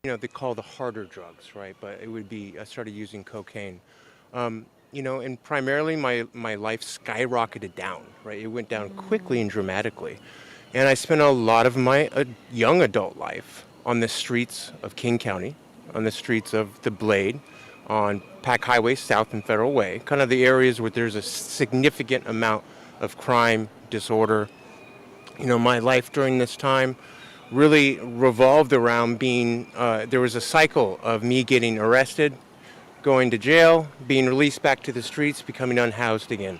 they call the harder drugs, right? But it would be, I started using cocaine. And primarily my life skyrocketed down, right? It went down quickly and dramatically. And I spent a lot of my young adult life on the streets of King County, on the streets of the Blade, on Pack Highway South and Federal Way, kind of the areas where there's a significant amount of crime, disorder. My life during this time really revolved around there was a cycle of me getting arrested, going to jail, being released back to the streets, becoming unhoused again.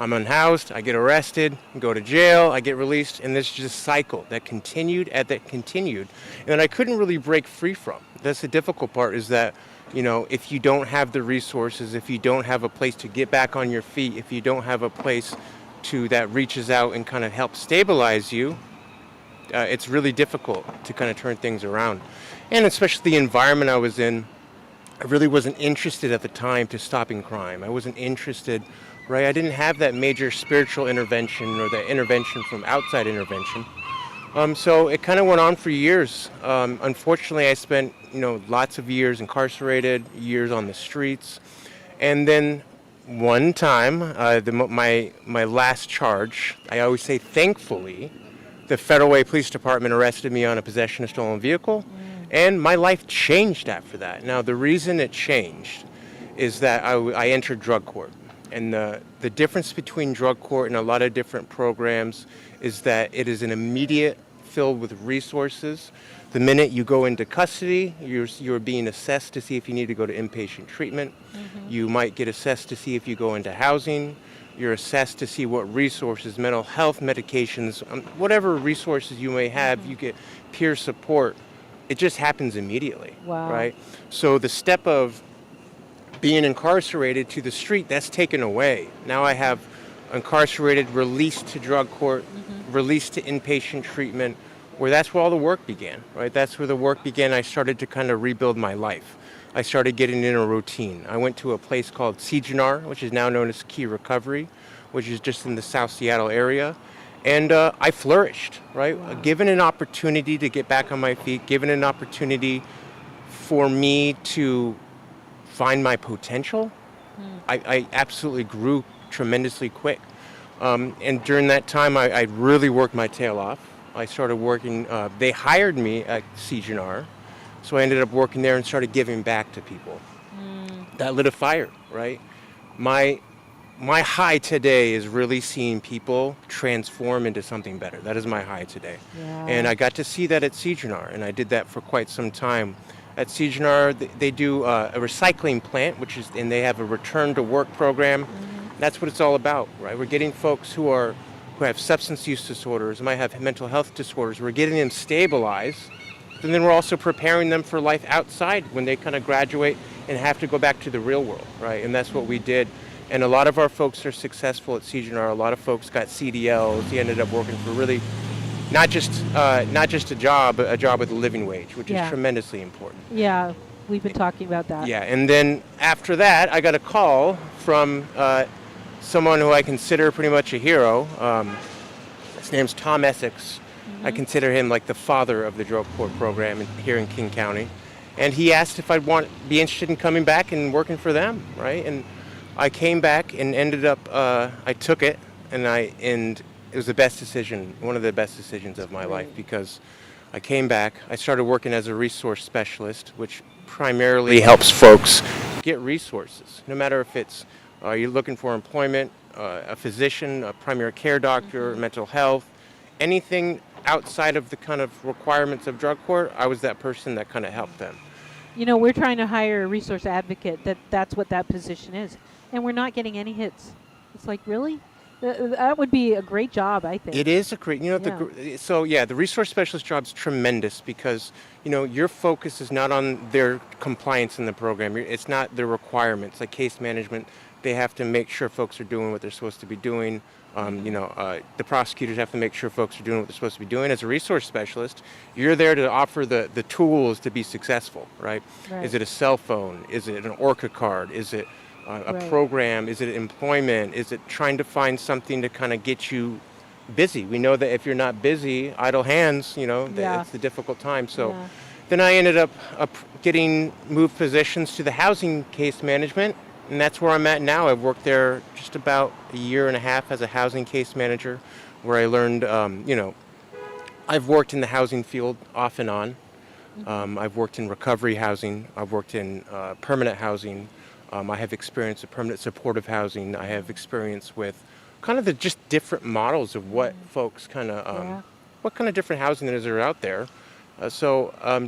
I'm unhoused, I get arrested, go to jail, I get released, and this just cycle that continued, and I couldn't really break free from. That's the difficult part, is that, if you don't have the resources, if you don't have a place to get back on your feet, if you don't have a place that reaches out and kind of helps stabilize you, it's really difficult to kind of turn things around. And especially the environment I was in, I really wasn't interested at the time to stopping crime. I wasn't interested, right? I didn't have that major spiritual intervention or that intervention from outside intervention. So it kind of went on for years. Unfortunately, I spent, lots of years incarcerated, years on the streets. And then one time, my last charge, I always say thankfully, the Federal Way Police Department arrested me on a possession of stolen vehicle. And my life changed after that. Now, the reason it changed is that I entered drug court. And the difference between drug court and a lot of different programs is that it is an immediate filled with resources. The minute you go into custody, you're being assessed to see if you need to go to inpatient treatment. You might get assessed to see if you go into housing. You're assessed to see what resources, mental health, medications, whatever resources you may have, you get peer support. It just happens immediately, right? So the step of being incarcerated to the street, that's taken away. Now I have incarcerated, released to drug court, released to inpatient treatment, that's where all the work began, right? That's where the work began. I started to kind of rebuild my life. I started getting in a routine. I went to a place called CGNR, which is now known as Key Recovery, which is just in the South Seattle area. And I flourished, right? Given an opportunity to get back on my feet, given an opportunity for me to find my potential, I absolutely grew tremendously quick. And during that time, I really worked my tail off. I started working, they hired me at CGNR, so I ended up working there and started giving back to people. That lit a fire, right? My high today is really seeing people transform into something better. That is my high today. And I got to see that at CGNR, and I did that for quite some time. At CGNR, they do a recycling plant, and they have a return to work program. That's what it's all about, right? We're getting folks who have substance use disorders, might have mental health disorders. We're getting them stabilized, and then we're also preparing them for life outside when they kind of graduate and have to go back to the real world, right? And that's what we did. And a lot of our folks are successful at CGNR. A lot of folks got CDLs. He ended up working for really not just a job, but a job with a living wage, which is tremendously important. Yeah, we've been talking about that. Yeah, and then after that, I got a call from someone who I consider pretty much a hero. His name's Tom Essex. I consider him like the father of the drug court program here in King County. And he asked if I'd be interested in coming back and working for them, right? And I came back and ended up, I took it, and it was the best decision, one of the best decisions of my life, because I came back, I started working as a resource specialist, which primarily helps folks get resources, no matter if it's you're looking for employment, a physician, a primary care doctor, mental health, anything outside of the kind of requirements of drug court, I was that person that kind of helped them. We're trying to hire a resource advocate. That's what that position is. And we're not getting any hits. It's like, really? That would be a great job, I think. It is a great, the resource specialist job is tremendous because, your focus is not on their compliance in the program. It's not their requirements, like case management. They have to make sure folks are doing what they're supposed to be doing. The prosecutors have to make sure folks are doing what they're supposed to be doing. As a resource specialist, you're there to offer the tools to be successful, right? Is it a cell phone? Is it an ORCA card? Is it a program? Is it employment? Is it trying to find something to kind of get you busy? We know that if you're not busy, idle hands, it's a difficult time. So Then I ended up getting moved positions to the housing case management, and that's where I'm at now. I've worked there just about a year and a half as a housing case manager, where I learned, I've worked in the housing field off and on. I've worked in recovery housing. I've worked in permanent housing. I have experience with permanent supportive housing. I have experience with kind of the just different models of what folks what kind of different housing is there out there.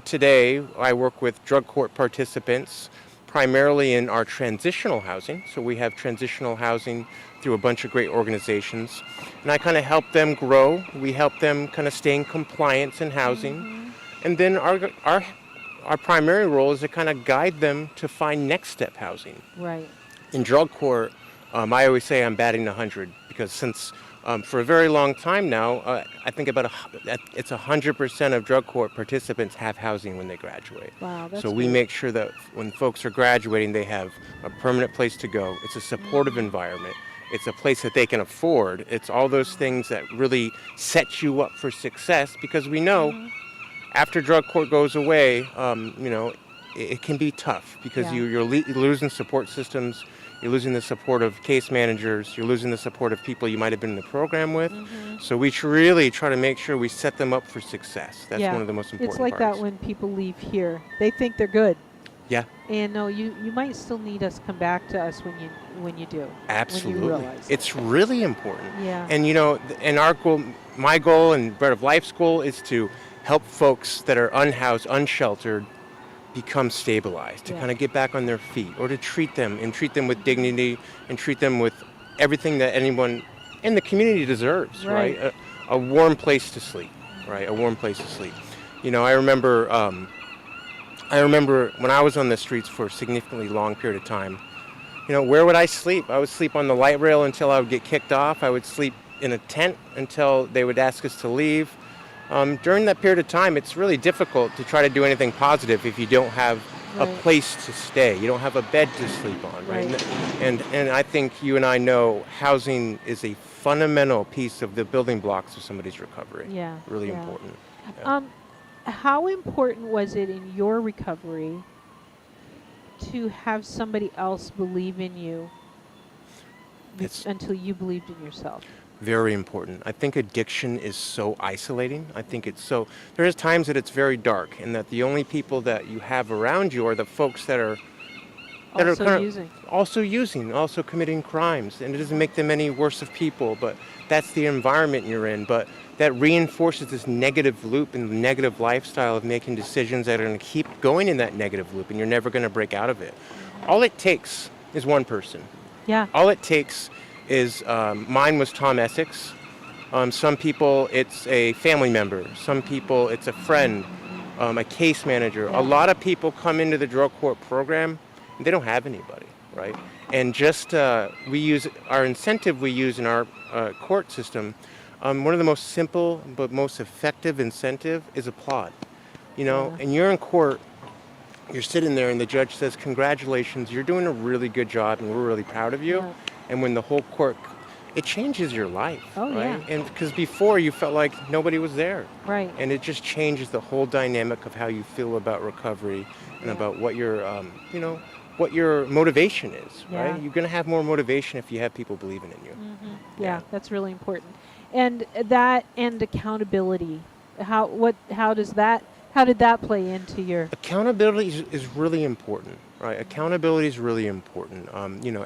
Today I work with drug court participants primarily in our transitional housing. So we have transitional housing through a bunch of great organizations. And I kind of help them grow. We help them kind of stay in compliance in housing. And then our primary role is to kind of guide them to find next step housing. Right. In drug court, I always say I'm batting 100 because since for a very long time now, I think it's 100% of drug court participants have housing when they graduate. Wow, that's so we great. make sure that when folks are graduating, they have a permanent place to go. It's a supportive environment. It's a place that they can afford. It's all those things that really set you up for success because we know after drug court goes away, it can be tough because you're losing support systems, you're losing the support of case managers, you're losing the support of people you might have been in the program with. So we really try to make sure we set them up for success. That's one of the most important It's like parts. that when people leave here. They think they're good. Yeah, And no, you might still need us. Come back to us when you do. absolutely. When you realize It's really important. Yeah. And and our goal, my goal and Bread of Life's goal is to help folks that are unhoused, unsheltered, become stabilized, to Yeah. kind of get back on their feet, or to treat them with dignity and treat them with everything that anyone in the community deserves, right? A warm place to sleep, right? A warm place to sleep. I remember when I was on the streets for a significantly long period of time, where would I sleep? I would sleep on the light rail until I would get kicked off. I would sleep in a tent until they would ask us to leave. During that period of time, it's really difficult to try to do anything positive if you don't have a place to stay. You don't have a bed to sleep on, right? And I think you and I know housing is a fundamental piece of the building blocks of somebody's recovery. Yeah. Really yeah. important. Yeah. How important was it in your recovery to have somebody else believe in you until you believed in yourself? Very important. I think addiction is so isolating. I think there is times that it's very dark and that the only people that you have around you are the folks that are also using, also committing crimes. And it doesn't make them any worse of people, but that's the environment you're in. But that reinforces this negative loop and negative lifestyle of making decisions that are going to keep going in that negative loop, and you're never going to break out of it. All it takes is one person. Yeah. All it takes is, mine was Tom Essex. Some people, it's a family member. Some people, it's a friend, a case manager. Yeah. A lot of people come into the drug court program, and they don't have anybody, right? And just we use our incentive we use in our court system. One of the most simple but most effective incentive is applaud. And you're in court, you're sitting there and the judge says, "Congratulations, you're doing a really good job and we're really proud of you." Yeah. And when the whole court, it changes your life, Oh, right? yeah. And because before you felt like nobody was there. Right. And it just changes the whole dynamic of how you feel about recovery and about what what your motivation is, Yeah. right? You're going to have more motivation if you have people believing in you. Yeah, that's really important. And that and accountability. How did that play into your? Accountability is really important, right? Accountability is really important.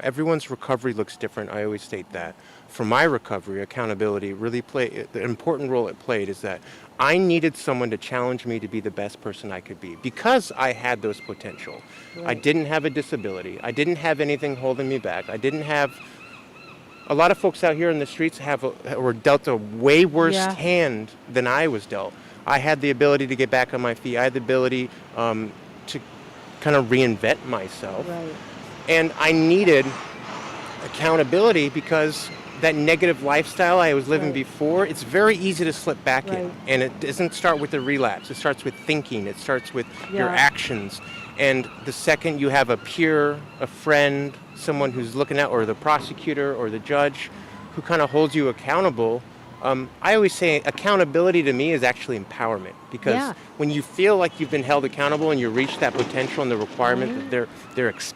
Everyone's recovery looks different. I always state that. For my recovery, accountability really the important role it played is that I needed someone to challenge me to be the best person I could be because I had those potential. I Right. didn't have a disability. I didn't have anything holding me back. I didn't have. A lot of folks out here in the streets were dealt a way worse hand than I was dealt. I had the ability to get back on my feet. I had the ability to kind of reinvent myself. Right. And I needed accountability because that negative lifestyle I was living before, it's very easy to slip back in. And it doesn't start with a relapse. It starts with thinking. It starts with your actions. And the second you have a peer, a friend, someone who's looking out, or the prosecutor or the judge who kind of holds you accountable, I always say accountability to me is actually empowerment, because Yeah. when you feel like you've been held accountable and you reach that potential and the requirement Right.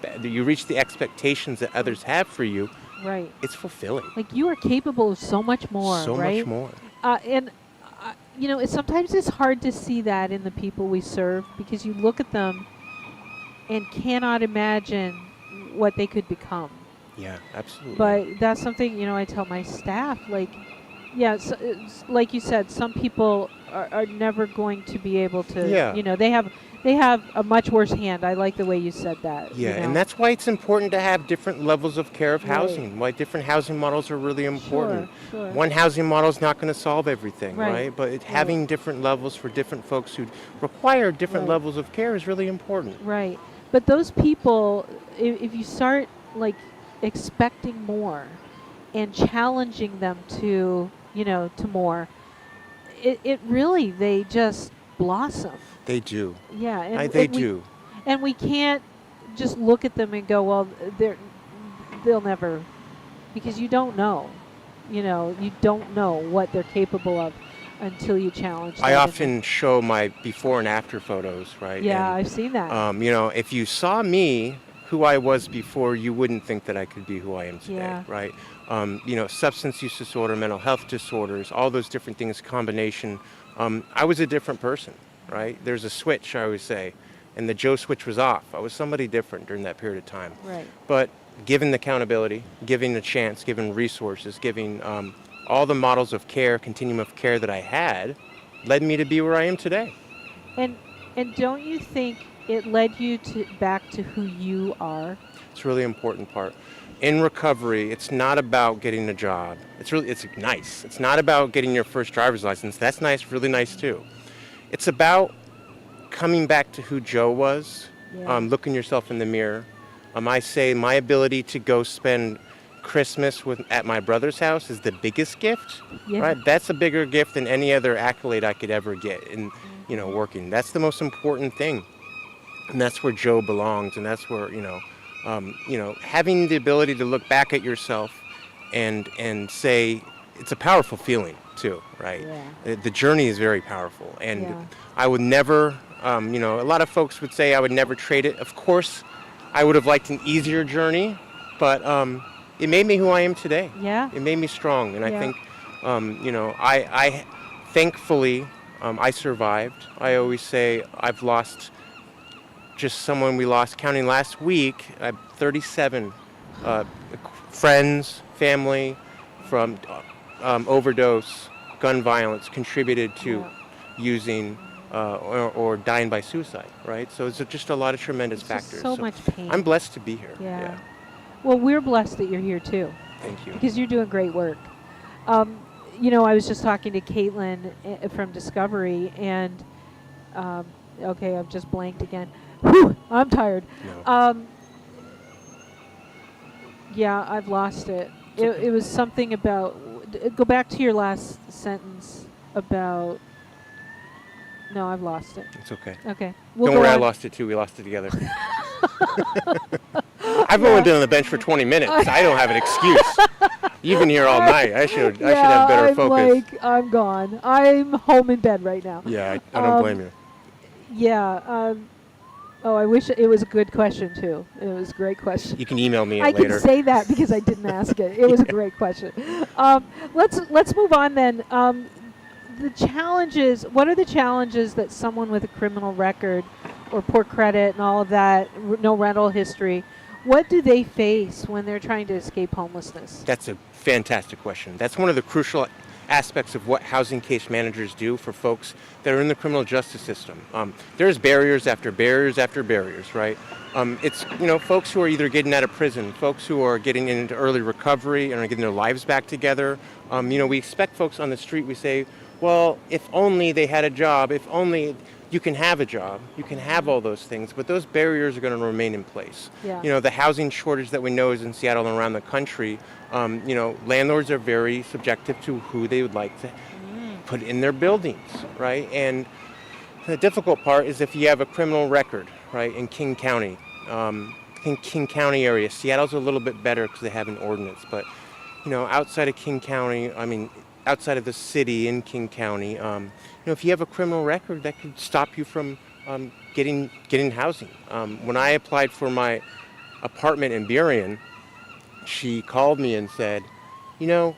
that you reach the expectations that others have for you, Right. it's fulfilling. Like you are capable of so much more, So much right? more. And sometimes it's hard to see that in the people we serve, because you look at them and cannot imagine what they could become. Yeah, absolutely. But that's something, I tell my staff, like, yeah, so it's, like you said, some people are never going to be able to, Yeah. they have a much worse hand. I like the way you said that. Yeah, and that's why it's important to have different levels of care of Right. housing, why different housing models are really important. Sure. One housing model is not going to solve everything, Right. right? But having different levels for different folks who require different Right. levels of care is really important. Right. But those people, if you start like expecting more and challenging them to, to more, it really, they just blossom. They do. Yeah. They do. And we can't just look at them and go, well, they'll never, because you don't know. You don't know what they're capable of until you challenge them. I often show my before and after photos, right? Yeah, And, I've seen that. if you saw me, who I was before, you wouldn't think that I could be who I am today, Yeah. right? Substance use disorder, mental health disorders, all those different things, combination. I was a different person, right? There's a switch, I always say, and the Joe switch was off. I was somebody different during that period of time. Right. But given the accountability, given the chance, given resources, giving all the models of care, continuum of care that I had, led me to be where I am today. And don't you think it led you back to who you are? It's a really important part. In recovery, it's not about getting a job. It's nice. It's not about getting your first driver's license. That's nice, really nice too. It's about coming back to who Joe was, Yeah. looking yourself in the mirror. I say my ability to go spend Christmas at my brother's house is the biggest gift, Yeah. right? That's a bigger gift than any other accolade I could ever get in, working. That's the most important thing. And that's where Joe belongs, and that's where, having the ability to look back at yourself and say, it's a powerful feeling too, right? Yeah. The journey is very powerful, and Yeah. I would never, a lot of folks would say I would never trade it. Of course, I would have liked an easier journey, but it made me who I am today. Yeah. It made me strong, and I Yeah. think, I thankfully, I survived. I always say I've lost just someone we lost, counting last week, 37 friends, family from overdose, gun violence contributed to using or dying by suicide, right? So it's just a lot of tremendous It's just factors. so much pain. I'm blessed to be here. Yeah. Well, we're blessed that you're here too, Thank you. because you're doing great work. I was just talking to Caitlin from Discovery, and okay, I've just blanked again. Whew, I'm tired. No. Yeah, I've lost it. It was something about. Go back to your last sentence about. No, I've lost it. It's okay. Okay. Don't worry, I lost it too. We lost it together. I've only been on the bench for 20 minutes. I don't have an excuse. You've been here all night. I should have better I'm focus. I'm gone. I'm home in bed right now. Yeah, I don't blame you. Yeah. I wish it was a good question too. It was a great question. You can email me I later. can say that because I didn't ask it. It was a great question. Let's move on then. The challenges. What are the challenges that someone with a criminal record or poor credit and all of that, no rental history, what do they face when they're trying to escape homelessness? That's a fantastic question. That's one of the crucial aspects of what housing case managers do for folks that are in the criminal justice system. There's barriers after barriers after barriers, right? It's folks who are either getting out of prison, folks who are getting into early recovery and are getting their lives back together. We expect folks on the street. We say, well, if only they had a job, if only you can have a job, you can have all those things, but those barriers are going to remain in place. Yeah. The housing shortage that we know is in Seattle and around the country. Landlords are very subjective to who they would like to put in their buildings, right? And the difficult part is if you have a criminal record, right, in King County, King County area. Seattle's a little bit better because they have an ordinance, but outside of King County, outside of the city in King County, if you have a criminal record, that could stop you from getting housing. When I applied for my apartment in Burien, she called me and said, you know,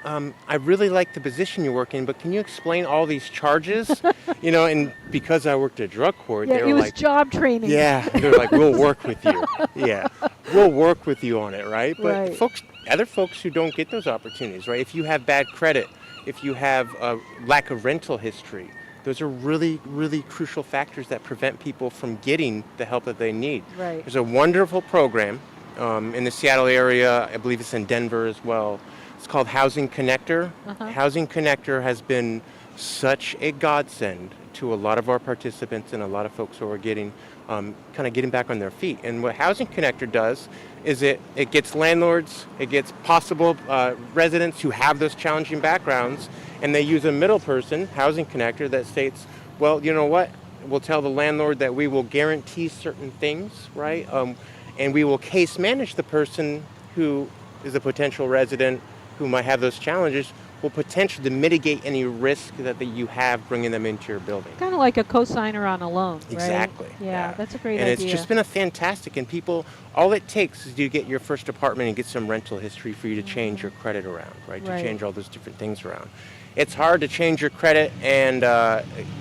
I really like the position you work in, but can you explain all these charges? And because I worked at drug court, Yeah, they it were was like, job training. yeah, they're like, we'll work with you. Yeah, we'll work with you on it, right? But Right. other folks who don't get those opportunities, right? If you have bad credit, if you have a lack of rental history, those are really, really crucial factors that prevent people from getting the help that they need. Right. There's a wonderful program in the Seattle area. I believe it's in Denver as well. It's called Housing Connector. Housing Connector has been such a godsend to a lot of our participants and a lot of folks who are getting getting back on their feet. And what Housing Connector does is it gets landlords, it gets possible residents who have those challenging backgrounds, and they use a middle person, Housing Connector, that states, well, you know what? We'll tell the landlord that we will guarantee certain things, right? And we will case manage the person who is a potential resident who might have those challenges, will potentially mitigate any risk that you have bringing them into your building. Kind of like a cosigner on a loan, right? Exactly. Yeah, that's a great and idea. it's just been a fantastic, and people, all it takes is you get your first apartment and get some rental history for you to change your credit around, right? To change all those different things around. It's hard to change your credit and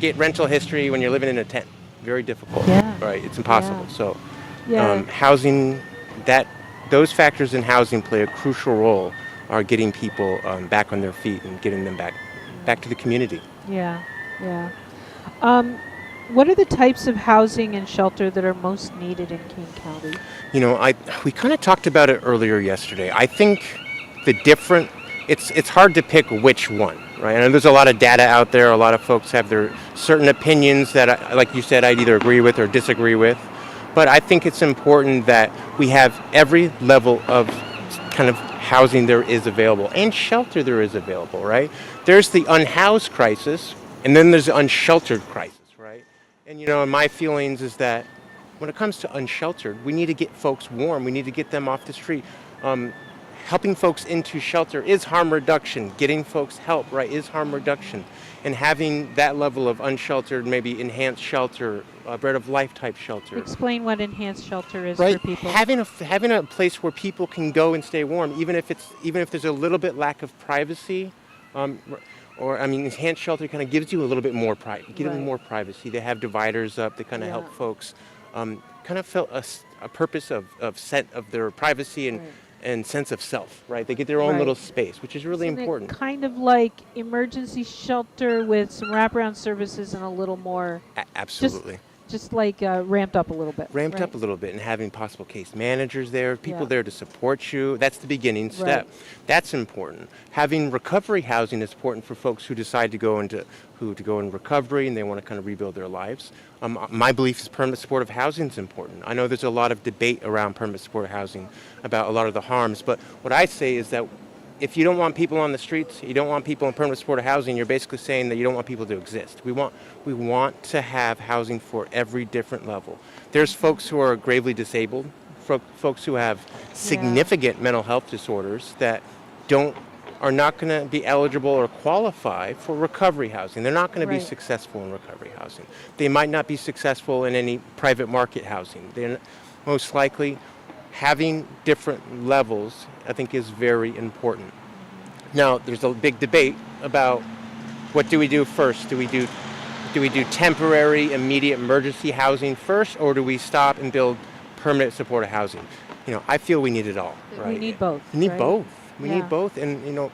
get rental history when you're living in a tent. Very difficult, right? It's impossible. So housing, those factors in housing play a crucial role are getting people back on their feet and getting them back to the community. Yeah. What are the types of housing and shelter that are most needed in King County? We kind of talked about it earlier yesterday. I think it's hard to pick which one, right? I know there's a lot of data out there. A lot of folks have their certain opinions that, like you said, I'd either agree with or disagree with. But I think it's important that we have every level of kind of housing there is available and shelter there is available, right? There's the unhoused crisis, and then there's the unsheltered crisis, right? And my feelings is that when it comes to unsheltered, we need to get folks warm. We need to get them off the street. Helping folks into shelter is harm reduction. Getting folks help, right, is harm reduction. And having that level of unsheltered, maybe enhanced shelter, bread of life type shelter. Explain what enhanced shelter is for people. Having a place where people can go and stay warm, even if there's a little bit lack of privacy, enhanced shelter kind of gives you a little bit more more privacy. They have dividers up. They kind of help folks kind of feel a purpose of their privacy and sense of self, right? They get their own little space, which is really important. Kind of like emergency shelter with some wraparound services and a little more. Absolutely. Just like ramped up a little bit. Ramped up a little bit, and having possible case managers there, people there to support you. That's the beginning step. That's important. Having recovery housing is important for folks who decide to go into recovery and they want to kind of rebuild their lives. My belief is permanent supportive housing is important. I know there's a lot of debate around permanent supportive housing about a lot of the harms, but what I say is that if you don't want people on the streets, you don't want people in permanent supportive housing, you're basically saying that you don't want people to exist. We want to have housing for every different level. There's folks who are gravely disabled, folks who have significant mental health disorders that are not going to be eligible or qualify for recovery housing. They're not going to be successful in recovery housing. They might not be successful in any private market housing. They're most likely. Having different levels, I think, is very important. Now, there's a big debate about what do we do first? Do we do temporary, immediate emergency housing first, or do we stop and build permanent supportive housing? I feel we need it all. Right? We need both. We need both. We need both. And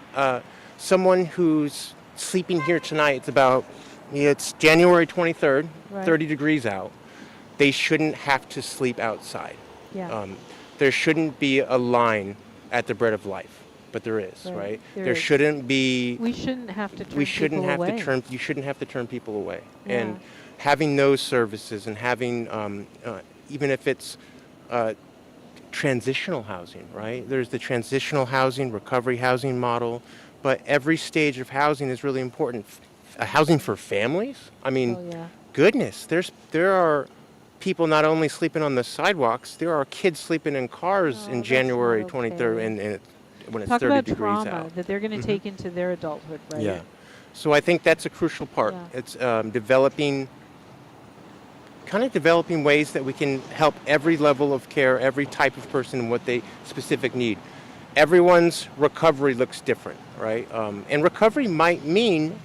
someone who's sleeping here tonight, it's January 23rd, 30 degrees out. They shouldn't have to sleep outside. There shouldn't be a line at the bread of life, but there is, right? There shouldn't be. We shouldn't have to turn You shouldn't have to turn people away. And having those services and having, even if it's transitional housing, right? There's the transitional housing, recovery housing model, but every stage of housing is really important. Housing for families? Goodness, there are people not only sleeping on the sidewalks, there are kids sleeping in cars in January 23rd and when it's Talk 30 about degrees trauma out. that they're going to take into their adulthood, right? Yeah. So I think that's a crucial part. Yeah. It's developing ways that we can help every level of care, every type of person, and what they specific need. Everyone's recovery looks different, right? And recovery might mean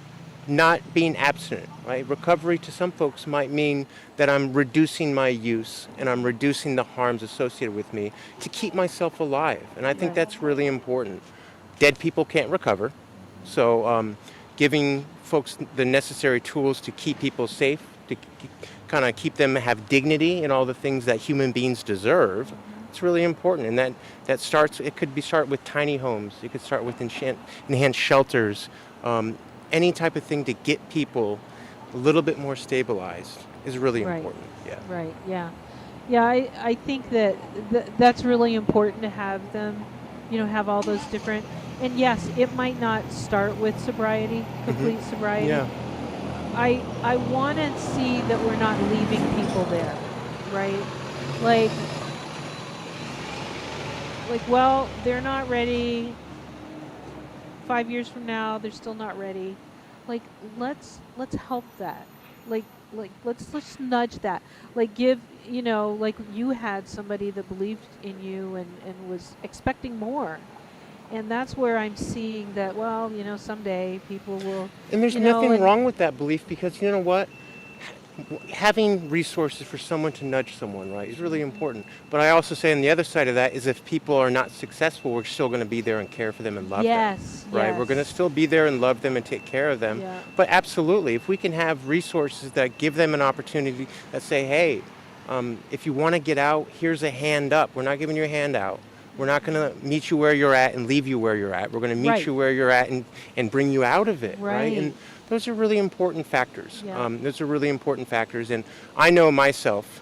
not being abstinent, right? Recovery to some folks might mean that I'm reducing my use and I'm reducing the harms associated with me to keep myself alive. And I think Right. that's really important. Dead people can't recover. So giving folks the necessary tools to keep people safe, to kind of keep them have dignity and all the things that human beings deserve, it's really important. And that starts, it could start with tiny homes. It could start with enhanced shelters. Any type of thing to get people a little bit more stabilized is really Right. important. Yeah. Right. Yeah. Yeah. I think that that's really important to have them, have all those different. And yes, it might not start with sobriety, complete sobriety. Yeah. I want to see that we're not leaving people there, right? Like, well, they're not ready. 5 years from now, they're still not ready. Like, let's help that. Like, let's nudge that. Like, give, like you had somebody that believed in you and was expecting more. And that's where I'm seeing that, well, someday people will. And there's you know, nothing and- wrong with that belief, because you know what? Having resources for someone to nudge someone, right, is really important. But I also say on the other side of that is, if people are not successful, we're still going to be there and care for them and love them. Yes. Right? We're going to still be there and love them and take care of them. Yeah. But absolutely, if we can have resources that give them an opportunity, that say, hey, if you want to get out, here's a hand up. We're not giving you a hand out. We're not going to meet you where you're at and leave you where you're at. We're going to meet Right. you where you're at and bring you out of it. Right. And those are really important factors. Yeah. Those are really important factors. And I know myself,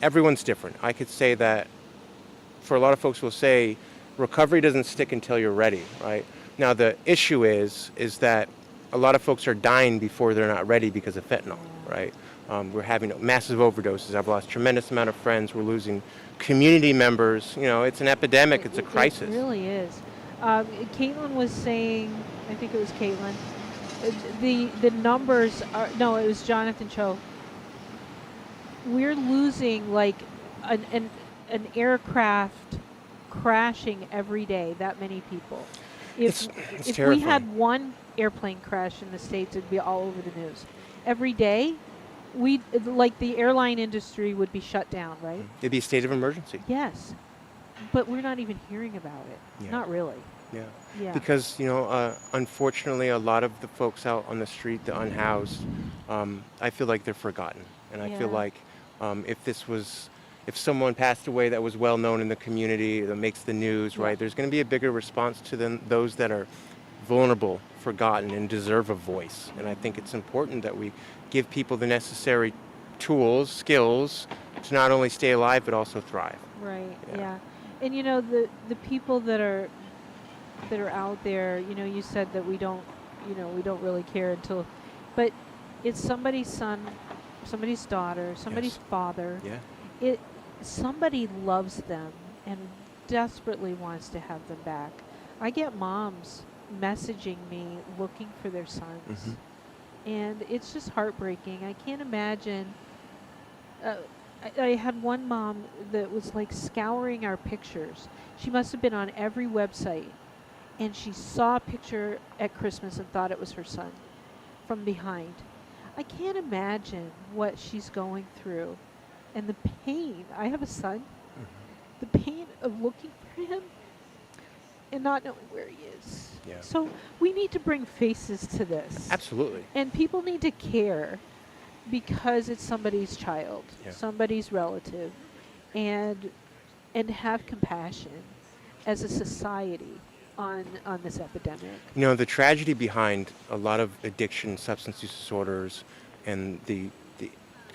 everyone's different. I could say that for a lot of folks will say recovery doesn't stick until you're ready, right? Now the issue is that a lot of folks are dying before they're not ready because of fentanyl, right? We're having massive overdoses. I've lost a tremendous amount of friends. We're losing community members. It's an epidemic. It's a crisis. It really is. Caitlin was saying, I think it was Caitlin, the numbers are, no, it was Jonathan Cho. We're losing like an aircraft crashing every day, that many people. It's If we terrifying. had one airplane crash in the States, it'd be all over the news. Every day, the airline industry would be shut down, right? It'd be a state of emergency. Yes. But we're not even hearing about it. Yeah. Not really. Yeah. Yeah. Because, unfortunately, a lot of the folks out on the street, the unhoused, I feel like they're forgotten. And I feel Yeah. like if someone passed away that was well known in the community, that makes the news, Yeah. right, there's going to be a bigger response to those that are vulnerable, forgotten, and deserve a voice. And I think it's important that we give people the necessary tools, skills, to not only stay alive, but also thrive. Right. Yeah. Yeah. And the people that are out there, you said that we don't really care until, but it's somebody's son, somebody's daughter, somebody's Yes. father. Yeah. Somebody loves them and desperately wants to have them back. I get moms messaging me looking for their sons. Mhm. And it's just heartbreaking. I can't imagine. I had one mom that was like scouring our pictures. She must have been on every website, and she saw a picture at Christmas and thought it was her son from behind. I can't imagine what she's going through and the pain. I have a son. The pain of looking for him and not knowing where he is. Yeah. So we need to bring faces to this. Absolutely. And people need to care because it's somebody's child, Yeah. somebody's relative, and have compassion as a society on this epidemic. The tragedy behind a lot of addiction, substance use disorders, and the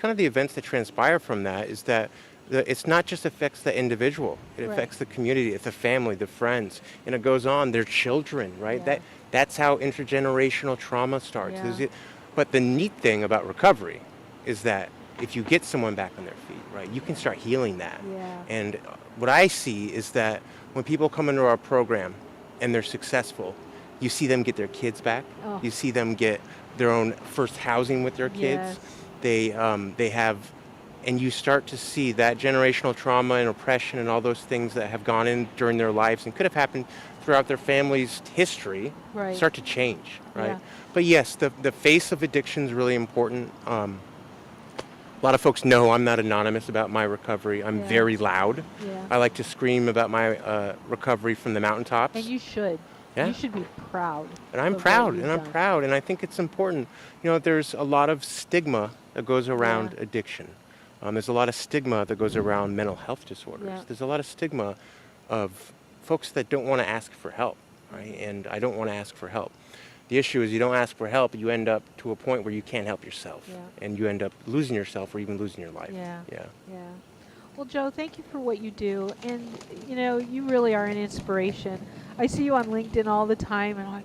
kind of the events that transpire from that is that it's not just affects the individual. It Right. affects the community, the family, the friends, and it goes on. Their children, right? Yeah. That's how intergenerational trauma starts. Yeah. But the neat thing about recovery is that if you get someone back on their feet, right, you can start healing that. Yeah. And what I see is that when people come into our program and they're successful, you see them get their kids back. Oh. You see them get their own first housing with their kids. Yes. They have, and you start to see that generational trauma and oppression and all those things that have gone in during their lives and could have happened throughout their family's history Right. start to change, right? Yeah. But yes, the face of addiction is really important. A lot of folks know I'm not anonymous about my recovery. I'm Yeah. very loud. Yeah. I like to scream about my recovery from the mountaintops. And you should. Yeah. You should be proud. And I'm of what proud, you've and I'm done. proud, and I think it's important. You know, there's a lot of stigma that goes around Yeah. addiction. There's a lot of stigma that goes around mental health disorders. Yeah. There's a lot of stigma of folks that don't want to ask for help, right? And I don't want to ask for help. The issue is you don't ask for help, you end up to a point where you can't help yourself. Yeah. And you end up losing yourself or even losing your life. Yeah. Yeah. Yeah. Well, Joe, thank you for what you do. And, you know, you really are an inspiration. I see you on LinkedIn all the time, and I'm like,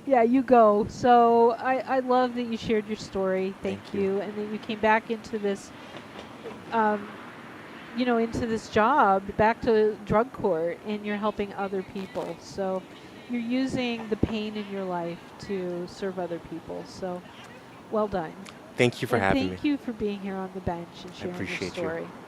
yeah, you go. So I love that you shared your story. Thank Thank you. you. And that you came back into this, into this job, back to drug court, and you're helping other people. So you're using the pain in your life to serve other people. So well done. Thank you for And having me. thank you for being here on the bench and I sharing your appreciate you. story.